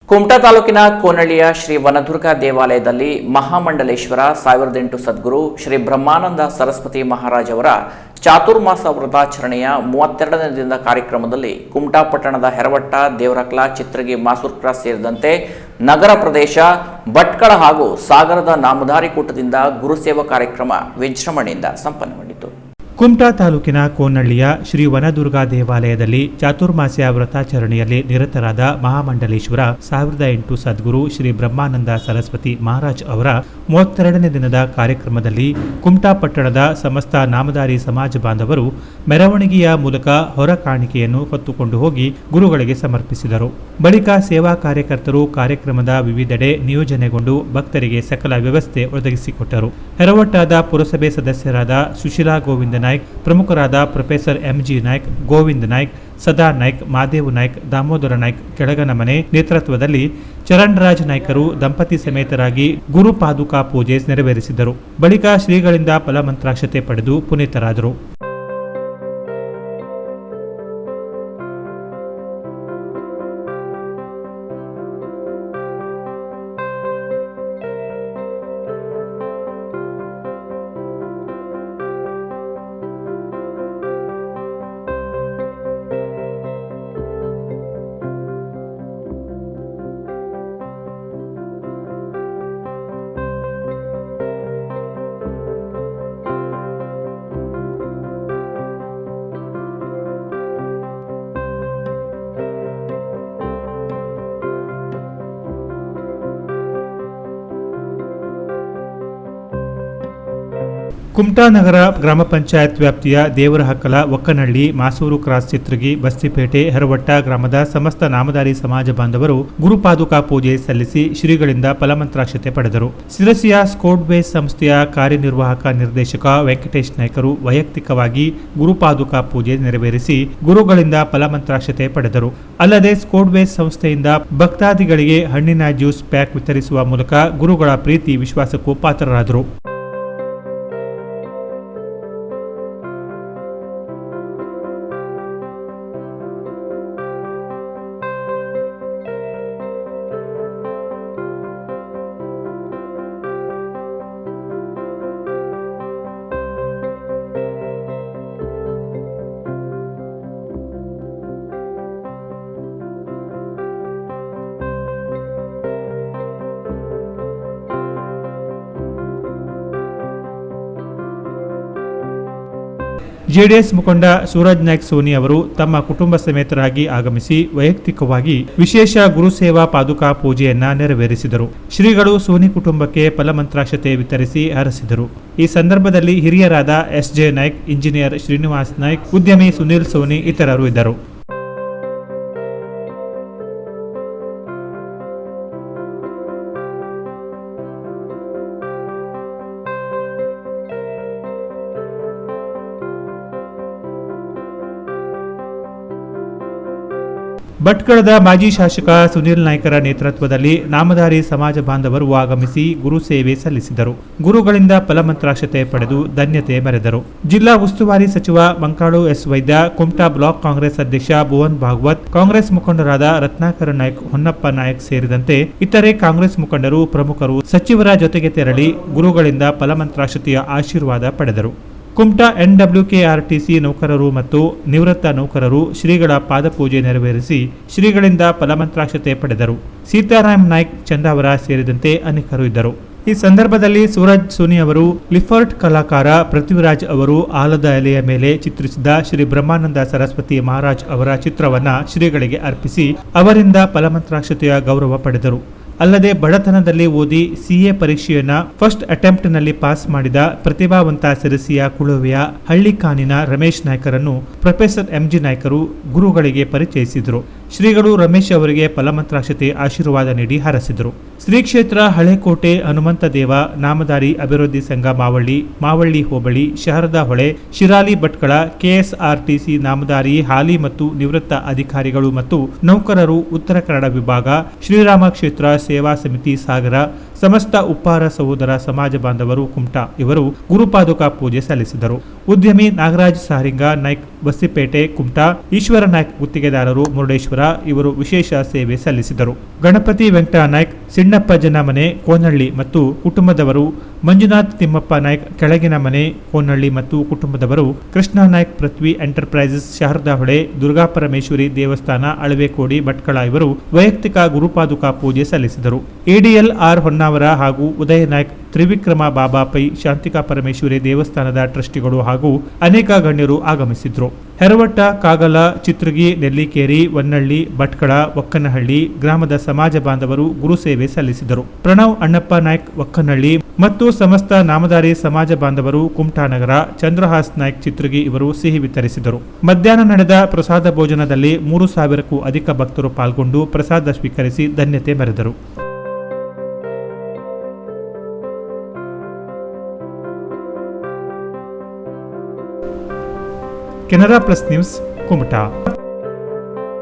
ಕುಮಟಾ ತಾಲೂಕಿನ ಕೋನಳ್ಳಿಯ ಶ್ರೀ ವನದುರ್ಗಾ ದೇವಾಲಯದಲ್ಲಿ ಮಹಾಮಂಡಲೇಶ್ವರ 1008 ಸದ್ಗುರು ಶ್ರೀ ಬ್ರಹ್ಮಾನಂದ ಸರಸ್ವತಿ ಮಹಾರಾಜ್ ಅವರ ಚಾತುರ್ಮಾಸ ವ್ರತಾಚರಣೆಯ 32ನೇ ದಿನದ ಕಾರ್ಯಕ್ರಮದಲ್ಲಿ ಕುಮಟಾ ಪಟ್ಟಣದ ಹೆರವಟ್ಟ, ದೇವರಕ್ಲ, ಚಿತ್ರಗಿ, ಮಾಸೂರು ಕ್ರಾಸ್ ಸೇರಿದಂತೆ ನಗರ ಪ್ರದೇಶ, ಭಟ್ಕಳ ಹಾಗೂ ಸಾಗರದ ನಾಮಧಾರಿ ಕೂಟದಿಂದ ಗುರುಸೇವಾ ಕಾರ್ಯಕ್ರಮ ವಿಜೃಂಭಣೆಯಿಂದ ಸಂಪನ್ನಗೊಂಡಿತು. ಕುಮಟಾ ತಾಲೂಕಿನ ಕೋನಳ್ಳಿಯ ಶ್ರೀ ವನದುರ್ಗಾ ದೇವಾಲಯದಲ್ಲಿ ಚಾತುರ್ಮಾಸ್ಯ ವ್ರತಾಚರಣೆಯಲ್ಲಿ ನಿರತರಾದ ಮಹಾಮಂಡಲೇಶ್ವರ 1008 ಸದ್ಗುರು ಶ್ರೀ ಬ್ರಹ್ಮಾನಂದ ಸರಸ್ವತಿ ಮಹಾರಾಜ್ ಅವರ 32ನೇ ದಿನದ ಕಾರ್ಯಕ್ರಮದಲ್ಲಿ ಕುಮಟಾ ಪಟ್ಟಣದ ಸಮಸ್ತ ನಾಮಧಾರಿ ಸಮಾಜ ಬಾಂಧವರು ಮೆರವಣಿಗೆಯ ಮೂಲಕ ಹೊರ ಕಾಣಿಕೆಯನ್ನು ಹೊತ್ತುಕೊಂಡು ಹೋಗಿ ಗುರುಗಳಿಗೆ ಸಮರ್ಪಿಸಿದರು. ಬಳಿಕ ಸೇವಾ ಕಾರ್ಯಕರ್ತರು ಕಾರ್ಯಕ್ರಮದ ವಿವಿಧೆಡೆ ನಿಯೋಜನೆಗೊಂಡು ಭಕ್ತರಿಗೆ ಸಕಲ ವ್ಯವಸ್ಥೆ ಒದಗಿಸಿಕೊಟ್ಟರು. ಹೆರವಟ್ಟದ ಪುರಸಭೆ ಸದಸ್ಯರಾದ ಸುಶೀಲಾ ಗೋವಿಂದ ನಾಯ್ಕ್, ಪ್ರಮುಖರಾದ ಪ್ರೊಫೆಸರ್ ಎಂಜಿ ನಾಯ್ಕ್, ಗೋವಿಂದ ನಾಯ್ಕ್, ಸದಾ ನಾಯ್ಕ್, ಮಾದೇವು ನಾಯ್ಕ್, ದಾಮೋದರ ನಾಯ್ಕ್ ಕೆಳಗನಮನೆ ನೇತೃತ್ವದಲ್ಲಿ ಚರಣ್ರಾಜ್ ನಾಯ್ಕರು ದಂಪತಿ ಸಮೇತರಾಗಿ ಗುರು ಪಾದುಕಾ ಪೂಜೆ ನೆರವೇರಿಸಿದರು. ಬಳಿಕ ಶ್ರೀಗಳಿಂದ ಫಲಮಂತ್ರಾಕ್ಷತೆ ಪಡೆದು ಪುನೀತರಾದರು. ಕುಮಟಾ ನಗರ ಗ್ರಾಮ ಪಂಚಾಯತ್ ವ್ಯಾಪ್ತಿಯ ದೇವರಹಕ್ಕಲ, ಒಕ್ಕನಹಳ್ಳಿ, ಮಾಸೂರು ಕ್ರಾಸ್, ಚಿತ್ರಗಿ, ಬಸ್ತಿಪೇಟೆ, ಹೆರವಟ್ಟ ಗ್ರಾಮದ ಸಮಸ್ತ ನಾಮಧಾರಿ ಸಮಾಜ ಬಾಂಧವರು ಗುರುಪಾದುಕಾ ಪೂಜೆ ಸಲ್ಲಿಸಿ ಶ್ರೀಗಳಿಂದ ಫಲಮಂತ್ರಾಕ್ಷತೆ ಪಡೆದರು. ಸಿರಸಿಯ ಸ್ಕೋಡ್ಬೇಸ್ ಸಂಸ್ಥೆಯ ಕಾರ್ಯನಿರ್ವಾಹಕ ನಿರ್ದೇಶಕ ವೆಂಕಟೇಶ್ ನಾಯ್ಕರು ವೈಯಕ್ತಿಕವಾಗಿ ಗುರುಪಾದುಕಾ ಪೂಜೆ ನೆರವೇರಿಸಿ ಗುರುಗಳಿಂದ ಫಲಮಂತ್ರಾಕ್ಷತೆ ಪಡೆದರು. ಅಲ್ಲದೆ ಸ್ಕೋಡ್ಬೇಸ್ ಸಂಸ್ಥೆಯಿಂದ ಭಕ್ತಾದಿಗಳಿಗೆ ಹಣ್ಣಿನ ಜ್ಯೂಸ್ ಪ್ಯಾಕ್ ವಿತರಿಸುವ ಮೂಲಕ ಗುರುಗಳ ಪ್ರೀತಿ ವಿಶ್ವಾಸಕ್ಕೂ ಪಾತ್ರರಾದರು. ಜೆಡಿಎಸ್ ಮುಖಂಡ ಸೂರಜ್ ನಾಯ್ಕ್ ಸೋನಿ ಅವರು ತಮ್ಮ ಕುಟುಂಬ ಸಮೇತರಾಗಿ ಆಗಮಿಸಿ ವೈಯಕ್ತಿಕವಾಗಿ ವಿಶೇಷ ಗುರುಸೇವಾ ಪಾದುಕಾ ಪೂಜೆಯನ್ನ ನೆರವೇರಿಸಿದರು. ಶ್ರೀಗಳು ಸೋನಿ ಕುಟುಂಬಕ್ಕೆ ಫಲಮಂತ್ರಾಕ್ಷತೆ ವಿತರಿಸಿ ಹರಸಿದರು. ಈ ಸಂದರ್ಭದಲ್ಲಿ ಹಿರಿಯರಾದ ಎಸ್.ಜೆ. ನಾಯ್ಕ್, ಇಂಜಿನಿಯರ್ ಶ್ರೀನಿವಾಸ್ ನಾಯ್ಕ್, ಉದ್ಯಮಿ ಸುನಿಲ್ ಸೋನಿ ಇತರರು ಇದ್ದರು. ಭಟ್ಕಳದ ಮಾಜಿ ಶಾಸಕ ಸುನೀಲ್ ನಾಯ್ಕರ ನೇತೃತ್ವದಲ್ಲಿ ನಾಮಧಾರಿ ಸಮಾಜ ಬಾಂಧವರು ಆಗಮಿಸಿ ಗುರು ಸೇವೆ ಸಲ್ಲಿಸಿದರು. ಗುರುಗಳಿಂದ ಫಲಮಂತ್ರಾಕ್ಷತೆ ಪಡೆದು ಧನ್ಯತೆ ಮೆರೆದರು. ಜಿಲ್ಲಾ ಉಸ್ತುವಾರಿ ಸಚಿವ ಮಂಕಾಳು ಎಸ್. ವೈದ್ಯ, ಕುಮಟಾ ಬ್ಲಾಕ್ ಕಾಂಗ್ರೆಸ್ ಅಧ್ಯಕ್ಷ ಭುವನ್ ಭಾಗವತ್, ಕಾಂಗ್ರೆಸ್ ಮುಖಂಡರಾದ ರತ್ನಾಕರ ನಾಯ್ಕ್, ಹೊನ್ನಪ್ಪ ನಾಯ್ಕ್ ಸೇರಿದಂತೆ ಇತರೆ ಕಾಂಗ್ರೆಸ್ ಮುಖಂಡರು, ಪ್ರಮುಖರು ಸಚಿವರ ಜೊತೆಗೆ ತೆರಳಿ ಗುರುಗಳಿಂದ ಫಲಮಂತ್ರಾಕ್ಷತೆಯ ಆಶೀರ್ವಾದ ಪಡೆದರು. ಕುಮಟಾ NWKRTC ನೌಕರರು ಮತ್ತು ನಿವೃತ್ತ ನೌಕರರು ಶ್ರೀಗಳ ಪಾದಪೂಜೆ ನೆರವೇರಿಸಿ ಶ್ರೀಗಳಿಂದ ಫಲಮಂತ್ರಾಕ್ಷತೆ ಪಡೆದರು. ಸೀತಾರಾಮ್ ನಾಯ್ಕ್, ಚಂದಾವರ ಸೇರಿದಂತೆ ಅನೇಕರು ಇದ್ದರು. ಈ ಸಂದರ್ಭದಲ್ಲಿ ಸೂರಜ್ ಸೋನಿ ಅವರು, ಲಿಫರ್ಟ್ ಕಲಾಕಾರ ಪೃಥ್ವಿರಾಜ್ ಅವರು ಆಲದ ಎಲೆಯ ಮೇಲೆ ಚಿತ್ರಿಸಿದ ಶ್ರೀ ಬ್ರಹ್ಮಾನಂದ ಸರಸ್ವತಿ ಮಹಾರಾಜ್ ಅವರ ಚಿತ್ರವನ್ನ ಶ್ರೀಗಳಿಗೆ ಅರ್ಪಿಸಿ ಅವರಿಂದ ಫಲಮಂತ್ರಾಕ್ಷತೆಯ ಗೌರವ ಪಡೆದರು. ಅಲ್ಲದೆ ಬಡತನದಲ್ಲಿ ಓದಿ CA ಪರೀಕ್ಷೆಯನ್ನ ಫಸ್ಟ್ ಅಟೆಂಪ್ಟ್ನಲ್ಲಿ ಪಾಸ್ ಮಾಡಿದ ಪ್ರತಿಭಾವಂತ ಸಿರಸಿಯ ಕುಳುವೆಯ ಹಳ್ಳಿಕಾನಿನ ರಮೇಶ್ ನಾಯ್ಕರನ್ನು ಪ್ರೊಫೆಸರ್ MG ನಾಯ್ಕರು ಗುರುಗಳಿಗೆ ಪರಿಚಯಿಸಿದರು. ಶ್ರೀಗಳು ರಮೇಶ್ ಅವರಿಗೆ ಫಲಮಂತ್ರಾಕ್ಷತೆ ಆಶೀರ್ವಾದ ನೀಡಿ ಹರಸಿದರು. ಶ್ರೀ ಕ್ಷೇತ್ರ ಹಳೆಕೋಟೆ ಹನುಮಂತ ದೇವ ನಾಮಧಾರಿ ಅಭಿವೃದ್ಧಿ ಸಂಘ ಮಾವಳ್ಳಿ ಹೋಬಳಿ, ಶಾರದಾ ಹೊಳೆ, ಶಿರಾಲಿ ಭಟ್ಕಳ, KSRTC ನಾಮಧಾರಿ ಹಾಲಿ ಮತ್ತು ನಿವೃತ್ತ ಅಧಿಕಾರಿಗಳು ಮತ್ತು ನೌಕರರು, ಉತ್ತರ ಕನ್ನಡ ವಿಭಾಗ, ಶ್ರೀರಾಮ ಕ್ಷೇತ್ರ ಸೇವಾ ಸಮಿತಿ ಸಾಗರ, ಸಮಸ್ತ ಉಪ್ಪಾರ ಸಹೋದರ ಸಮಾಜ ಬಾಂಧವರು ಕುಮಟಾ ಇವರು ಗುರುಪಾದುಕಾ ಪೂಜೆ ಸಲ್ಲಿಸಿದರು. ಉದ್ಯಮಿ ನಾಗರಾಜ್ ಸಾರಿಂಗ ನಾಯ್ಕ್ ಬಸ್ಸಿಪೇಟೆ ಕುಮಟಾ, ಈಶ್ವರ ನಾಯ್ಕ್ ಗುತ್ತಿಗೆದಾರರು ಮುರುಡೇಶ್ವರ ಇವರು ವಿಶೇಷ ಸೇವೆ ಸಲ್ಲಿಸಿದರು. ಗಣಪತಿ ವೆಂಕಟ ನಾಯ್ಕ್ ಸಿಣ್ಣಪ್ಪ ಜನಮನೆ ಕೋನಹಳ್ಳಿ ಮತ್ತು ಕುಟುಂಬದವರು, ಮಂಜುನಾಥ್ ತಿಮ್ಮಪ್ಪ ನಾಯ್ಕ್ ಕೆಳಗಿನ ಮನೆ ಕೋನಹಳ್ಳಿ ಮತ್ತು ಕುಟುಂಬದವರು, ಕೃಷ್ಣ ನಾಯ್ಕ್ ಪೃಥ್ವಿ ಎಂಟರ್ಪ್ರೈಸಸ್ ಶಾರದಾ ಹೊಳೆ, ದುರ್ಗಾಪರಮೇಶ್ವರಿ ದೇವಸ್ಥಾನ ಅಳವೆಕೋಡಿ ಭಟ್ಕಳ ಇವರು ವೈಯಕ್ತಿಕ ಗುರುಪಾದುಕಾ ಪೂಜೆ ಸಲ್ಲಿಸಿದರು. ಎಡಿಎಲ್ ಆರ್ ಹೊನ್ನಾವರ ಹಾಗೂ ಉದಯ ನಾಯ್ಕ್ ತ್ರಿವಿಕ್ರಮ ಬಾಬಾ ಪೈ ಶಾಂತಿಕಾ ಪರಮೇಶ್ವರಿ ದೇವಸ್ಥಾನದ ಟ್ರಸ್ಟಿಗಳು ಹಾಗೂ ಅನೇಕ ಗಣ್ಯರು ಆಗಮಿಸಿದ್ರು. ಹೆರವಟ್ಟ, ಕಾಗಲ, ಚಿತ್ರಗಿ, ನೆಲ್ಲಿಕೇರಿ, ವನ್ನಳ್ಳಿ, ಭಟ್ಕಳ, ಒಕ್ಕನಹಳ್ಳಿ ಗ್ರಾಮದ ಸಮಾಜ ಬಾಂಧವರು ಗುರು ಸೇವೆ ಸಲ್ಲಿಸಿದರು. ಪ್ರಣವ್ ಅಣ್ಣಪ್ಪ ನಾಯ್ಕ್ ಒಕ್ಕನಹಳ್ಳಿ ಮತ್ತು ಸಮಸ್ತ ನಾಮಧಾರಿ ಸಮಾಜ ಬಾಂಧವರು ಕುಮಟಾ ನಗರ, ಚಂದ್ರಹಾಸ್ ನಾಯ್ಕ್ ಚಿತ್ರಗಿ ಇವರು ಸಿಹಿ ವಿತರಿಸಿದರು. ಮಧ್ಯಾಹ್ನ ನಡೆದ ಪ್ರಸಾದ ಭೋಜನದಲ್ಲಿ 3,000ಕ್ಕೂ ಅಧಿಕ ಭಕ್ತರು ಪಾಲ್ಗೊಂಡು ಪ್ರಸಾದ ಸ್ವೀಕರಿಸಿ ಧನ್ಯತೆ ಮೆರೆದರು. Canara Plus News Kumta.